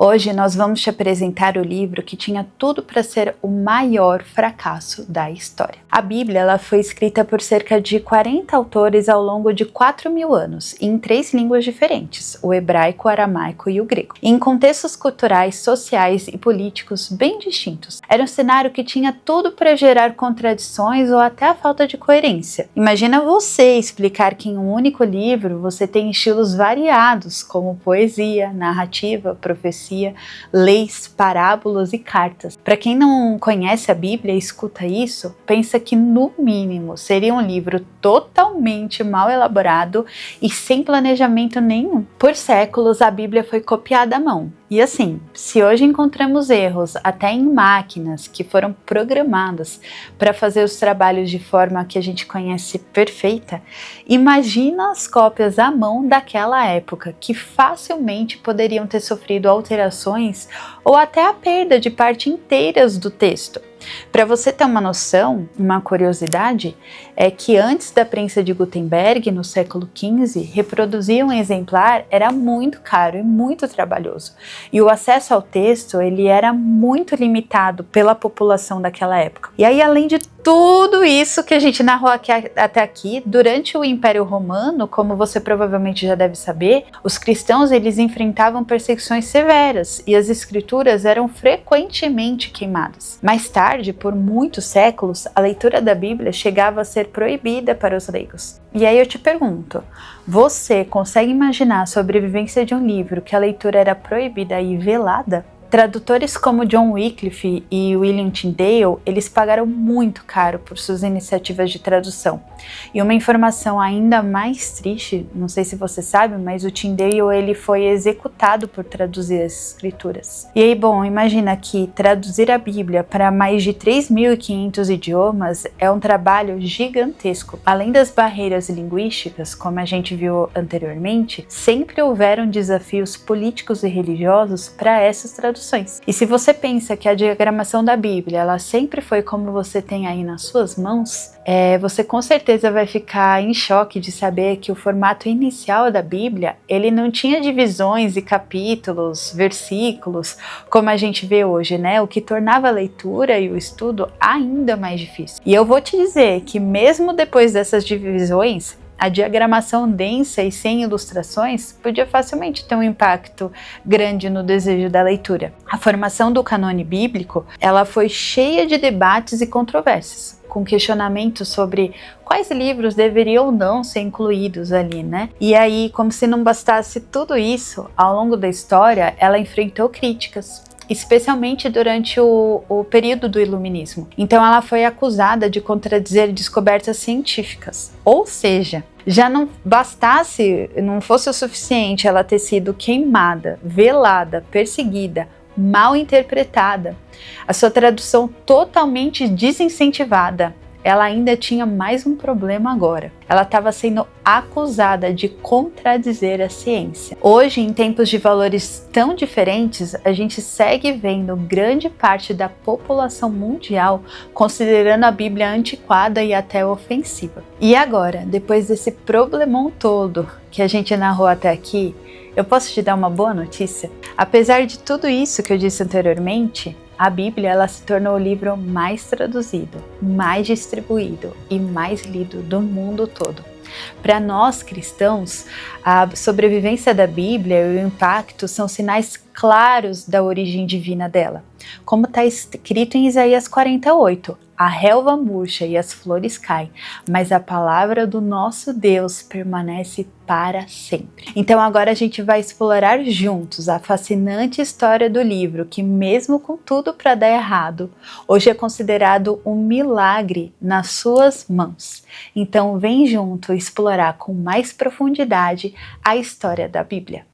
Hoje nós vamos te apresentar o livro que tinha tudo para ser o maior fracasso da história. A Bíblia ela foi escrita por cerca de 40 autores ao longo de 4.000 anos, em 3 línguas diferentes, o hebraico, o aramaico e o grego, em contextos culturais, sociais e políticos bem distintos. Era um cenário que tinha tudo para gerar contradições ou até a falta de coerência. Imagina você explicar que em um único livro você tem estilos variados, como poesia, narrativa, profecia, leis, parábolas e cartas. Para quem não conhece a Bíblia e escuta isso, pensa que no mínimo seria um livro totalmente mal elaborado e sem planejamento nenhum. Por séculos a Bíblia foi copiada à mão. E assim, se hoje encontramos erros até em máquinas que foram programadas para fazer os trabalhos de forma que a gente conhece perfeita, imagina as cópias à mão daquela época que facilmente poderiam ter sofrido alterações ou até a perda de partes inteiras do texto. Para você ter uma noção, uma curiosidade, é que antes da prensa de Gutenberg, no século XV, reproduzir um exemplar era muito caro e muito trabalhoso. E o acesso ao texto ele era muito limitado pela população daquela época. E aí, além de tudo isso que a gente narrou até aqui, durante o Império Romano, como você provavelmente já deve saber, os cristãos eles enfrentavam perseguições severas e as escrituras eram frequentemente queimadas. Mais tarde, por muitos séculos, a leitura da Bíblia chegava a ser proibida para os leigos. E aí eu te pergunto, você consegue imaginar a sobrevivência de um livro que a leitura era proibida e velada? Tradutores como John Wycliffe e William Tyndale, eles pagaram muito caro por suas iniciativas de tradução. E uma informação ainda mais triste, não sei se você sabe, mas o Tyndale ele foi executado por traduzir as escrituras. E aí, bom, imagina que traduzir a Bíblia para mais de 3.500 idiomas é um trabalho gigantesco. Além das barreiras linguísticas, como a gente viu anteriormente, sempre houveram desafios políticos e religiosos para essas traduções. E se você pensa que a diagramação da Bíblia ela sempre foi como você tem aí nas suas mãos, você com certeza vai ficar em choque de saber que o formato inicial da Bíblia ele não tinha divisões e capítulos, versículos, como a gente vê hoje, né? O que tornava a leitura e o estudo ainda mais difícil. E eu vou te dizer que mesmo depois dessas divisões, a diagramação densa e sem ilustrações podia facilmente ter um impacto grande no desejo da leitura. A formação do canone bíblico, ela foi cheia de debates e controvérsias, com questionamentos sobre quais livros deveriam ou não ser incluídos ali, né? E aí, como se não bastasse tudo isso, ao longo da história, ela enfrentou críticas, especialmente durante o período do Iluminismo. Então ela foi acusada de contradizer descobertas científicas. Ou seja, já não bastasse, não fosse o suficiente ela ter sido queimada, velada, perseguida, mal interpretada, a sua tradução totalmente desincentivada, ela ainda tinha mais um problema agora. Ela estava sendo acusada de contradizer a ciência. Hoje, em tempos de valores tão diferentes, a gente segue vendo grande parte da população mundial considerando a Bíblia antiquada e até ofensiva. E agora, depois desse problemão todo que a gente narrou até aqui, eu posso te dar uma boa notícia? Apesar de tudo isso que eu disse anteriormente, a Bíblia ela se tornou o livro mais traduzido, mais distribuído e mais lido do mundo todo. Para nós cristãos, a sobrevivência da Bíblia e o impacto são sinais claros da origem divina dela. Como está escrito em Isaías 48, a relva murcha e as flores caem, mas a palavra do nosso Deus permanece para sempre. Então agora a gente vai explorar juntos a fascinante história do livro que, mesmo com tudo para dar errado, hoje é considerado um milagre nas suas mãos. Então vem junto explorar com mais profundidade a história da Bíblia.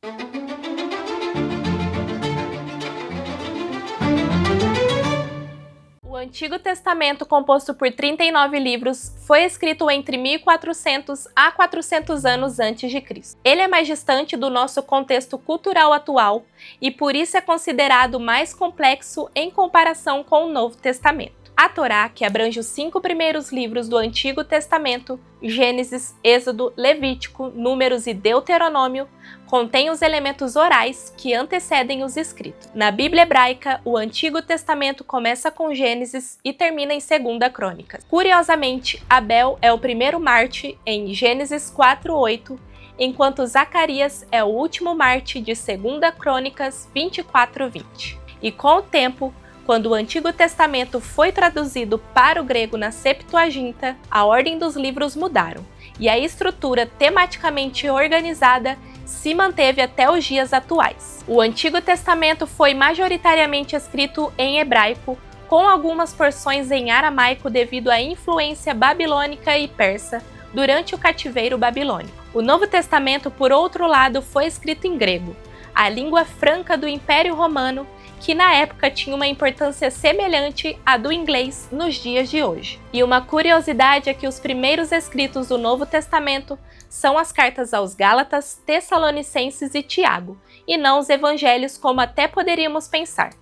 O Antigo Testamento, composto por 39 livros, foi escrito entre 1400 a 400 anos antes de Cristo. Ele é mais distante do nosso contexto cultural atual e por isso é considerado mais complexo em comparação com o Novo Testamento. A Torá, que abrange os 5 primeiros livros do Antigo Testamento, Gênesis, Êxodo, Levítico, Números e Deuteronômio, contém os elementos orais que antecedem os escritos. Na Bíblia hebraica, o Antigo Testamento começa com Gênesis e termina em 2 Crônicas. Curiosamente, Abel é o primeiro Marte em Gênesis 4:8, enquanto Zacarias é o último Marte de 2 Crônicas 24:20. E com o tempo, quando o Antigo Testamento foi traduzido para o grego na Septuaginta, a ordem dos livros mudaram, e a estrutura tematicamente organizada se manteve até os dias atuais. O Antigo Testamento foi majoritariamente escrito em hebraico, com algumas porções em aramaico devido à influência babilônica e persa durante o cativeiro babilônico. O Novo Testamento, por outro lado, foi escrito em grego, a língua franca do Império Romano, que na época tinha uma importância semelhante à do inglês nos dias de hoje. E uma curiosidade é que os primeiros escritos do Novo Testamento são as cartas aos Gálatas, Tessalonicenses e Tiago, e não os evangelhos como até poderíamos pensar.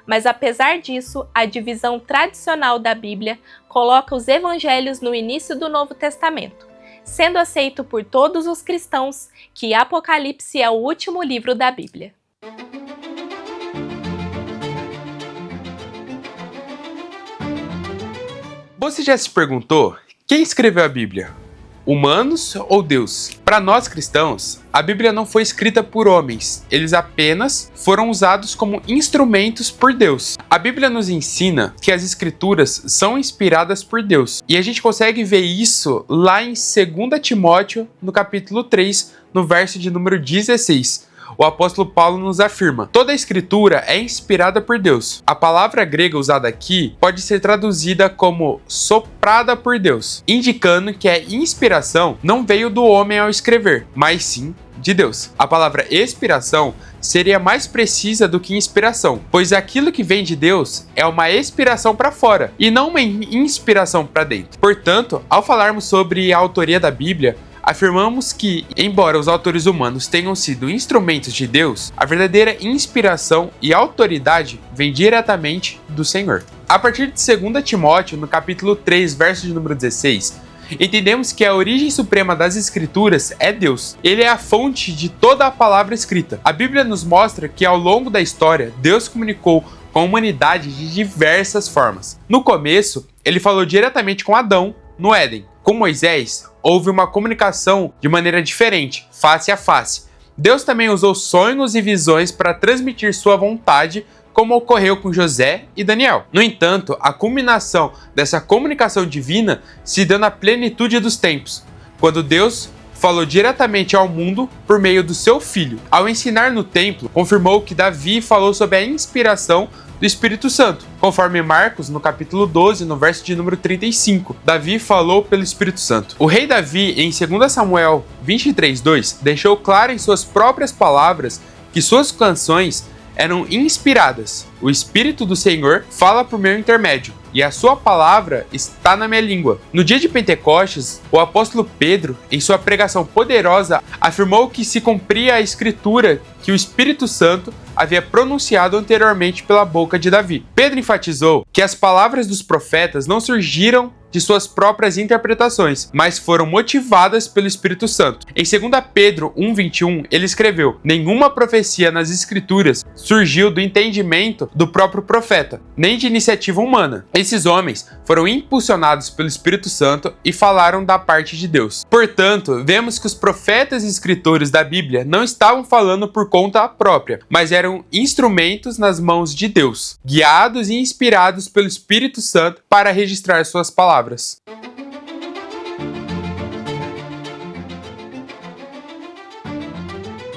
Mas apesar disso, a divisão tradicional da Bíblia coloca os evangelhos no início do Novo Testamento, sendo aceito por todos os cristãos que Apocalipse é o último livro da Bíblia. Você já se perguntou quem escreveu a Bíblia? Humanos ou Deus? Para nós cristãos, a Bíblia não foi escrita por homens, eles apenas foram usados como instrumentos por Deus. A Bíblia nos ensina que as Escrituras são inspiradas por Deus, e a gente consegue ver isso lá em 2 Timóteo, no capítulo 3, no verso de número 16. O apóstolo Paulo nos afirma: toda a escritura é inspirada por Deus. A palavra grega usada aqui pode ser traduzida como soprada por Deus, indicando que a inspiração não veio do homem ao escrever, mas sim de Deus. A palavra expiração seria mais precisa do que inspiração, pois aquilo que vem de Deus é uma expiração para fora e não uma inspiração para dentro. Portanto, ao falarmos sobre a autoria da Bíblia, afirmamos que, embora os autores humanos tenham sido instrumentos de Deus, a verdadeira inspiração e autoridade vem diretamente do Senhor. A partir de 2 Timóteo, no capítulo 3, verso de número 16, entendemos que a origem suprema das Escrituras é Deus. Ele é a fonte de toda a palavra escrita. A Bíblia nos mostra que, ao longo da história, Deus comunicou com a humanidade de diversas formas. No começo, ele falou diretamente com Adão, no Éden. Com Moisés, houve uma comunicação de maneira diferente, face a face. Deus também usou sonhos e visões para transmitir sua vontade, como ocorreu com José e Daniel. No entanto, a culminação dessa comunicação divina se deu na plenitude dos tempos, quando Deus falou diretamente ao mundo por meio do seu Filho. Ao ensinar no templo, confirmou que Davi falou sobre a inspiração do Espírito Santo. Conforme Marcos, no capítulo 12, no verso de número 35, Davi falou pelo Espírito Santo. O rei Davi, em 2 Samuel 23:2, deixou claro em suas próprias palavras que suas canções eram inspiradas. O Espírito do Senhor fala por meu intermédio, e a sua palavra está na minha língua. No dia de Pentecostes, o apóstolo Pedro, em sua pregação poderosa, afirmou que se cumpria a escritura que o Espírito Santo havia pronunciado anteriormente pela boca de Davi. Pedro enfatizou que as palavras dos profetas não surgiram de suas próprias interpretações, mas foram motivadas pelo Espírito Santo. Em 2 Pedro 1:21, ele escreveu: nenhuma profecia nas Escrituras surgiu do entendimento do próprio profeta, nem de iniciativa humana. Esses homens foram impulsionados pelo Espírito Santo e falaram da parte de Deus. Portanto, vemos que os profetas e escritores da Bíblia não estavam falando por conta própria, mas eram instrumentos nas mãos de Deus, guiados e inspirados pelo Espírito Santo para registrar suas palavras.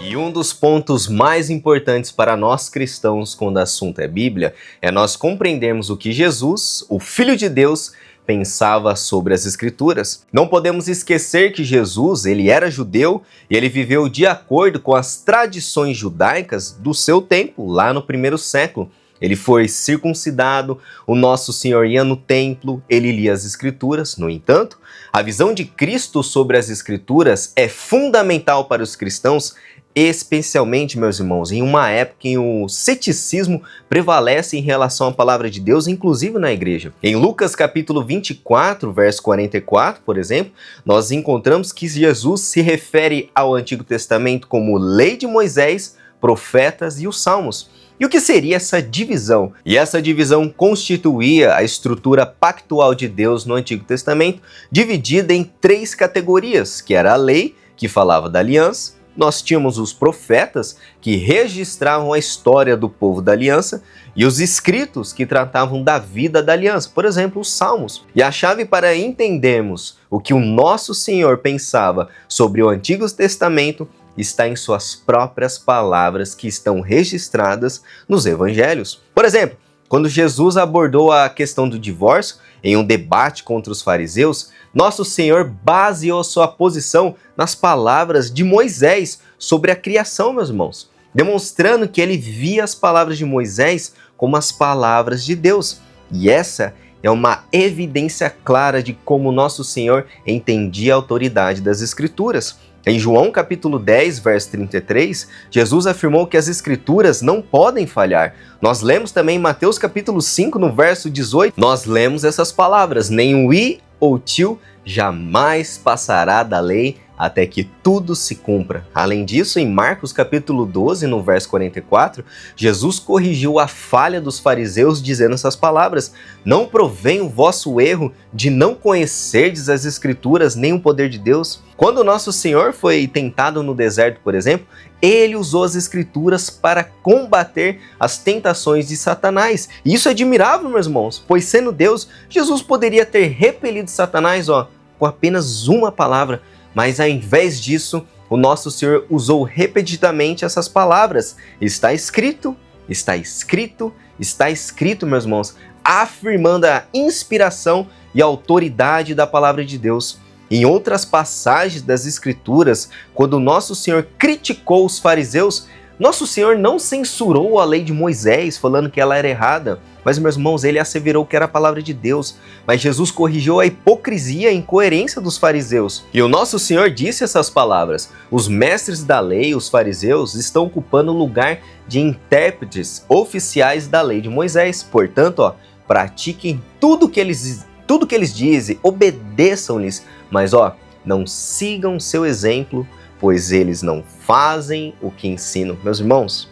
E um dos pontos mais importantes para nós cristãos quando o assunto é Bíblia é nós compreendermos o que Jesus, o Filho de Deus, pensava sobre as Escrituras. Não podemos esquecer que Jesus, ele era judeu e ele viveu de acordo com as tradições judaicas do seu tempo, lá no primeiro século. Ele foi circuncidado, o nosso Senhor ia no templo, ele lia as Escrituras. No entanto, a visão de Cristo sobre as Escrituras é fundamental para os cristãos especialmente, meus irmãos, em uma época em que o ceticismo prevalece em relação à palavra de Deus, inclusive na igreja. Em Lucas capítulo 24, verso 44, por exemplo, nós encontramos que Jesus se refere ao Antigo Testamento como lei de Moisés, profetas e os salmos. E o que seria essa divisão? E essa divisão constituía a estrutura pactual de Deus no Antigo Testamento, dividida em 3 categorias, que era a lei, que falava da aliança, nós tínhamos os profetas, que registravam a história do povo da aliança, e os escritos, que tratavam da vida da aliança, por exemplo, os salmos. E a chave para entendermos o que o nosso Senhor pensava sobre o Antigo Testamento está em suas próprias palavras que estão registradas nos evangelhos. Por exemplo, quando Jesus abordou a questão do divórcio em um debate contra os fariseus, nosso Senhor baseou sua posição nas palavras de Moisés sobre a criação, meus irmãos, demonstrando que ele via as palavras de Moisés como as palavras de Deus. E essa é uma evidência clara de como nosso Senhor entendia a autoridade das Escrituras. Em João capítulo 10, verso 33, Jesus afirmou que as Escrituras não podem falhar. Nós lemos também em Mateus capítulo 5, no verso 18, nós lemos essas palavras: nem o i ou tio jamais passará da lei até que tudo se cumpra. Além disso, em Marcos capítulo 12, no verso 44, Jesus corrigiu a falha dos fariseus dizendo essas palavras: não provém o vosso erro de não conhecerdes as Escrituras nem o poder de Deus. Quando o nosso Senhor foi tentado no deserto, por exemplo, ele usou as Escrituras para combater as tentações de Satanás. E isso é admirável, meus irmãos, pois sendo Deus, Jesus poderia ter repelido Satanás com apenas uma palavra. Mas ao invés disso, o nosso Senhor usou repetidamente essas palavras: está escrito, está escrito, está escrito, meus irmãos, afirmando a inspiração e a autoridade da palavra de Deus. Em outras passagens das Escrituras, quando o nosso Senhor criticou os fariseus, nosso Senhor não censurou a lei de Moisés, falando que ela era errada, mas, meus irmãos, ele asseverou que era a palavra de Deus. Mas Jesus corrigiu a hipocrisia e a incoerência dos fariseus. E o nosso Senhor disse essas palavras: os mestres da lei, os fariseus, estão ocupando o lugar de intérpretes oficiais da lei de Moisés. Portanto, pratiquem tudo que eles dizem, obedeçam-lhes, mas não sigam seu exemplo, pois eles não fazem o que ensinam. Meus irmãos,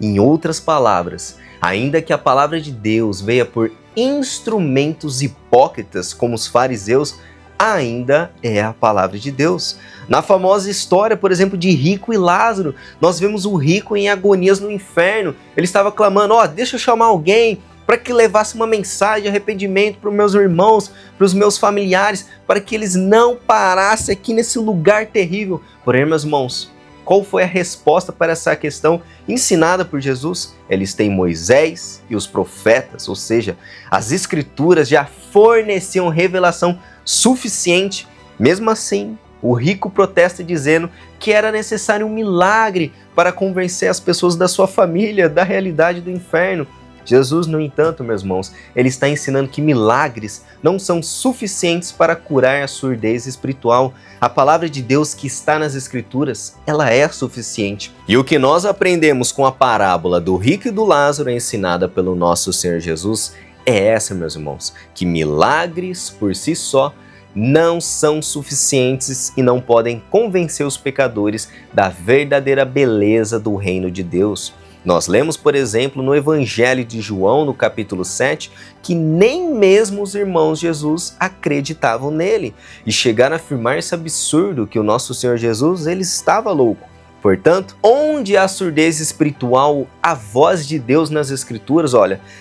em outras palavras, ainda que a palavra de Deus venha por instrumentos hipócritas como os fariseus, ainda é a palavra de Deus. Na famosa história, por exemplo, de Rico e Lázaro, nós vemos o rico em agonias no inferno. Ele estava clamando: deixa eu chamar alguém para que levasse uma mensagem de arrependimento para os meus irmãos, para os meus familiares, para que eles não parassem aqui nesse lugar terrível. Porém, meus irmãos, qual foi a resposta para essa questão ensinada por Jesus? Eles têm Moisés e os profetas, ou seja, as Escrituras já forneciam revelação suficiente. Mesmo assim, o rico protesta dizendo que era necessário um milagre para convencer as pessoas da sua família da realidade do inferno. Jesus, no entanto, meus irmãos, ele está ensinando que milagres não são suficientes para curar a surdez espiritual. A palavra de Deus que está nas Escrituras, ela é suficiente. E o que nós aprendemos com a parábola do rico e do Lázaro ensinada pelo nosso Senhor Jesus é essa, meus irmãos, que milagres por si só não são suficientes e não podem convencer os pecadores da verdadeira beleza do reino de Deus. Nós lemos, por exemplo, no Evangelho de João, no capítulo 7, que nem mesmo os irmãos de Jesus acreditavam nele e chegaram a afirmar esse absurdo que o nosso Senhor Jesus ele estava louco. Portanto, onde há surdez espiritual, a voz de Deus nas Escrituras,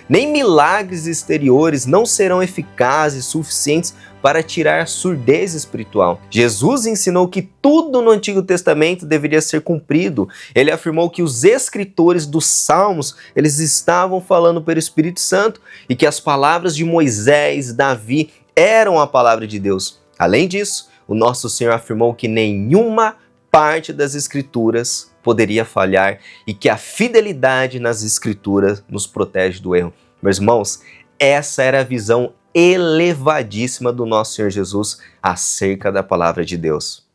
nem milagres exteriores não serão eficazes suficientes para tirar a surdez espiritual. Jesus ensinou que tudo no Antigo Testamento deveria ser cumprido. Ele afirmou que os escritores dos Salmos, eles estavam falando pelo Espírito Santo e que as palavras de Moisés, Davi, eram a palavra de Deus. Além disso, o nosso Senhor afirmou que nenhuma parte das Escrituras poderia falhar e que a fidelidade nas Escrituras nos protege do erro. Meus irmãos, essa era a visão elevadíssima do nosso Senhor Jesus acerca da palavra de Deus.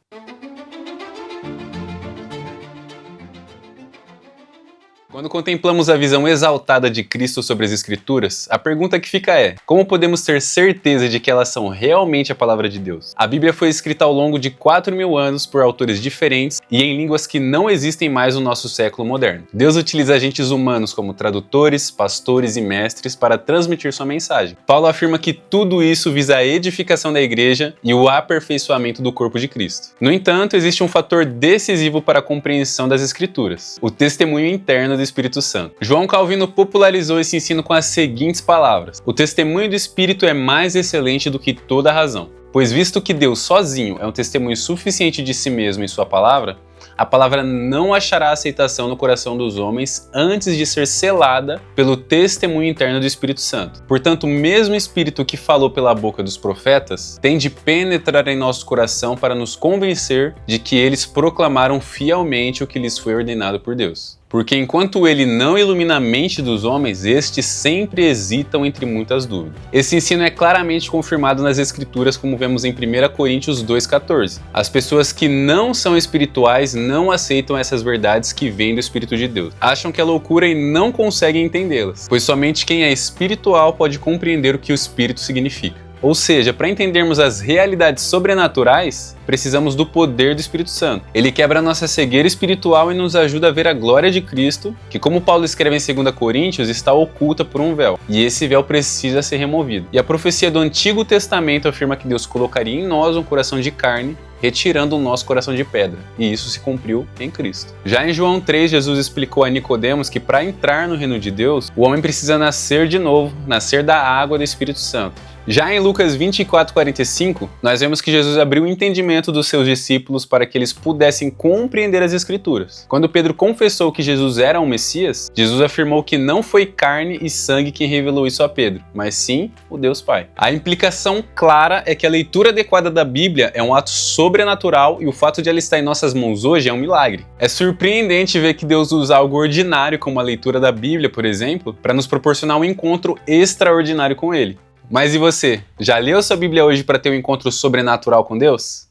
Quando contemplamos a visão exaltada de Cristo sobre as Escrituras, a pergunta que fica é: como podemos ter certeza de que elas são realmente a palavra de Deus? A Bíblia foi escrita ao longo de 4.000 anos por autores diferentes e em línguas que não existem mais no nosso século moderno. Deus utiliza agentes humanos como tradutores, pastores e mestres para transmitir sua mensagem. Paulo afirma que tudo isso visa a edificação da igreja e o aperfeiçoamento do corpo de Cristo. No entanto, existe um fator decisivo para a compreensão das Escrituras: o testemunho interno do Espírito Santo. João Calvino popularizou esse ensino com as seguintes palavras: o testemunho do Espírito é mais excelente do que toda razão, pois visto que Deus sozinho é um testemunho suficiente de si mesmo em sua palavra, a palavra não achará aceitação no coração dos homens antes de ser selada pelo testemunho interno do Espírito Santo. Portanto, o mesmo Espírito que falou pela boca dos profetas tem de penetrar em nosso coração para nos convencer de que eles proclamaram fielmente o que lhes foi ordenado por Deus. Porque enquanto ele não ilumina a mente dos homens, estes sempre hesitam entre muitas dúvidas. Esse ensino é claramente confirmado nas Escrituras, como vemos em 1 Coríntios 2,14. As pessoas que não são espirituais não aceitam essas verdades que vêm do Espírito de Deus. Acham que é loucura e não conseguem entendê-las, pois somente quem é espiritual pode compreender o que o Espírito significa. Ou seja, para entendermos as realidades sobrenaturais, precisamos do poder do Espírito Santo. Ele quebra a nossa cegueira espiritual e nos ajuda a ver a glória de Cristo, que, como Paulo escreve em 2 Coríntios, está oculta por um véu. E esse véu precisa ser removido. E a profecia do Antigo Testamento afirma que Deus colocaria em nós um coração de carne, retirando o nosso coração de pedra. E isso se cumpriu em Cristo. Já em João 3, Jesus explicou a Nicodemos que para entrar no reino de Deus, o homem precisa nascer de novo, nascer da água do Espírito Santo. Já em Lucas 24:45, nós vemos que Jesus abriu o entendimento dos seus discípulos para que eles pudessem compreender as Escrituras. Quando Pedro confessou que Jesus era o Messias, Jesus afirmou que não foi carne e sangue quem revelou isso a Pedro, mas sim o Deus Pai. A implicação clara é que a leitura adequada da Bíblia é um ato sobrenatural e o fato de ela estar em nossas mãos hoje é um milagre. É surpreendente ver que Deus usa algo ordinário, como a leitura da Bíblia, por exemplo, para nos proporcionar um encontro extraordinário com Ele. Mas e você? Já leu sua Bíblia hoje para ter um encontro sobrenatural com Deus?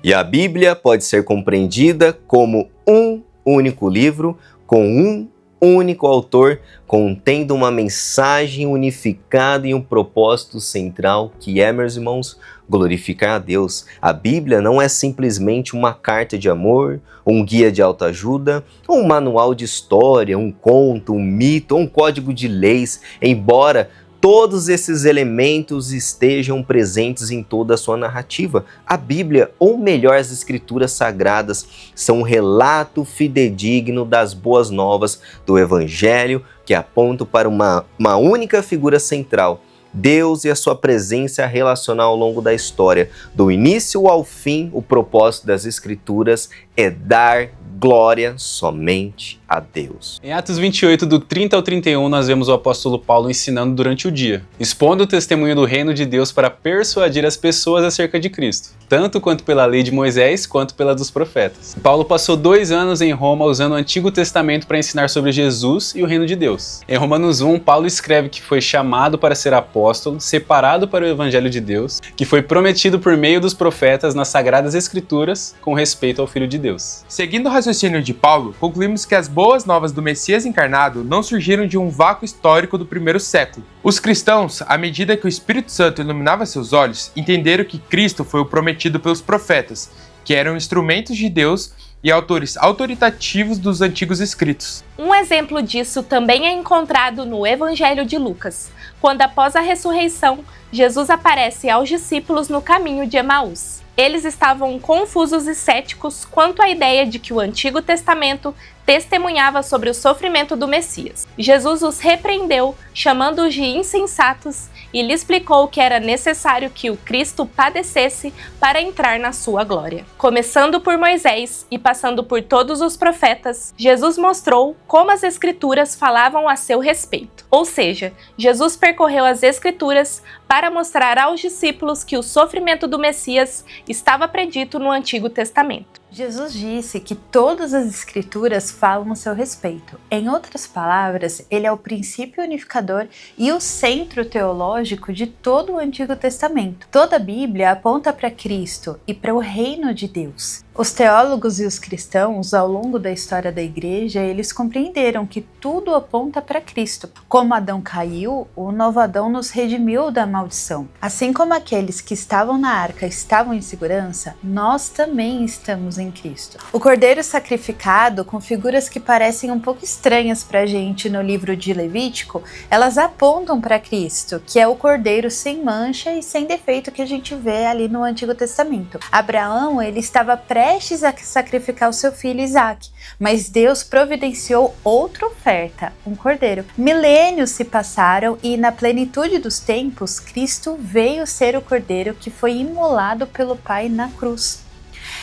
E a Bíblia pode ser compreendida como um único livro, com um único autor, contendo uma mensagem unificada e um propósito central, que é, meus irmãos, glorificar a Deus. A Bíblia não é simplesmente uma carta de amor, um guia de autoajuda, um manual de história, um conto, um mito, um código de leis, embora todos esses elementos estejam presentes em toda a sua narrativa. A Bíblia, ou melhor, as Escrituras Sagradas, são um relato fidedigno das boas novas do Evangelho, que apontam para uma única figura central: Deus e a sua presença relacional ao longo da história. Do início ao fim, o propósito das Escrituras é dar glória somente a Deus. Em Atos 28, do 30 ao 31, nós vemos o apóstolo Paulo ensinando durante o dia, expondo o testemunho do reino de Deus para persuadir as pessoas acerca de Cristo, tanto quanto pela lei de Moisés, quanto pela dos profetas. Paulo passou 2 anos em Roma usando o Antigo Testamento para ensinar sobre Jesus e o reino de Deus. Em Romanos 1, Paulo escreve que foi chamado para ser apóstolo, separado para o Evangelho de Deus, que foi prometido por meio dos profetas nas Sagradas Escrituras com respeito ao Filho de Deus. Seguindo o raciocínio de Paulo, concluímos que as boas novas do Messias encarnado não surgiram de um vácuo histórico do primeiro século. Os cristãos, à medida que o Espírito Santo iluminava seus olhos, entenderam que Cristo foi o prometido pelos profetas, que eram instrumentos de Deus e autores autoritativos dos antigos escritos. Um exemplo disso também é encontrado no Evangelho de Lucas, quando após a ressurreição, Jesus aparece aos discípulos no caminho de Emaús. Eles estavam confusos e céticos quanto à ideia de que o Antigo Testamento testemunhava sobre o sofrimento do Messias. Jesus os repreendeu, chamando-os de insensatos, e lhe explicou que era necessário que o Cristo padecesse para entrar na sua glória. Começando por Moisés e passando por todos os profetas, Jesus mostrou como as Escrituras falavam a seu respeito. Ou seja, Jesus percorreu as Escrituras para mostrar aos discípulos que o sofrimento do Messias estava predito no Antigo Testamento. Jesus disse que todas as escrituras falam a seu respeito. Em outras palavras, ele é o princípio unificador e o centro teológico de todo o Antigo Testamento. Toda a Bíblia aponta para Cristo e para o reino de Deus. Os teólogos e os cristãos, ao longo da história da igreja, eles compreenderam que tudo aponta para Cristo. Como Adão caiu, o novo Adão nos redimiu da maldição. Assim como aqueles que estavam na arca estavam em segurança, nós também estamos em Cristo. O cordeiro sacrificado, com figuras que parecem um pouco estranhas para a gente no livro de Levítico, elas apontam para Cristo, que é o cordeiro sem mancha e sem defeito que a gente vê ali no Antigo Testamento. Abraão, ele estava prestes a sacrificar o seu filho Isaac, mas Deus providenciou outra oferta, um cordeiro. Milênios se passaram e na plenitude dos tempos, Cristo veio ser o cordeiro que foi imolado pelo Pai na cruz.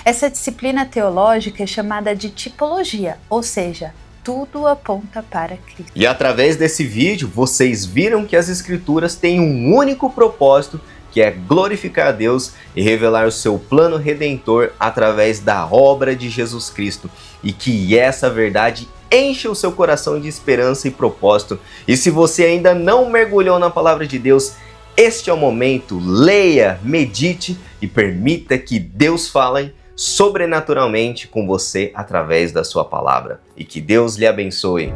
Essa disciplina teológica é chamada de tipologia, ou seja, tudo aponta para Cristo. E através desse vídeo, vocês viram que as Escrituras têm um único propósito, que é glorificar a Deus e revelar o seu plano redentor através da obra de Jesus Cristo. E que essa verdade enche o seu coração de esperança e propósito. E se você ainda não mergulhou na palavra de Deus, este é o momento. Leia, medite e permita que Deus fale sobrenaturalmente com você através da sua palavra. E que Deus lhe abençoe.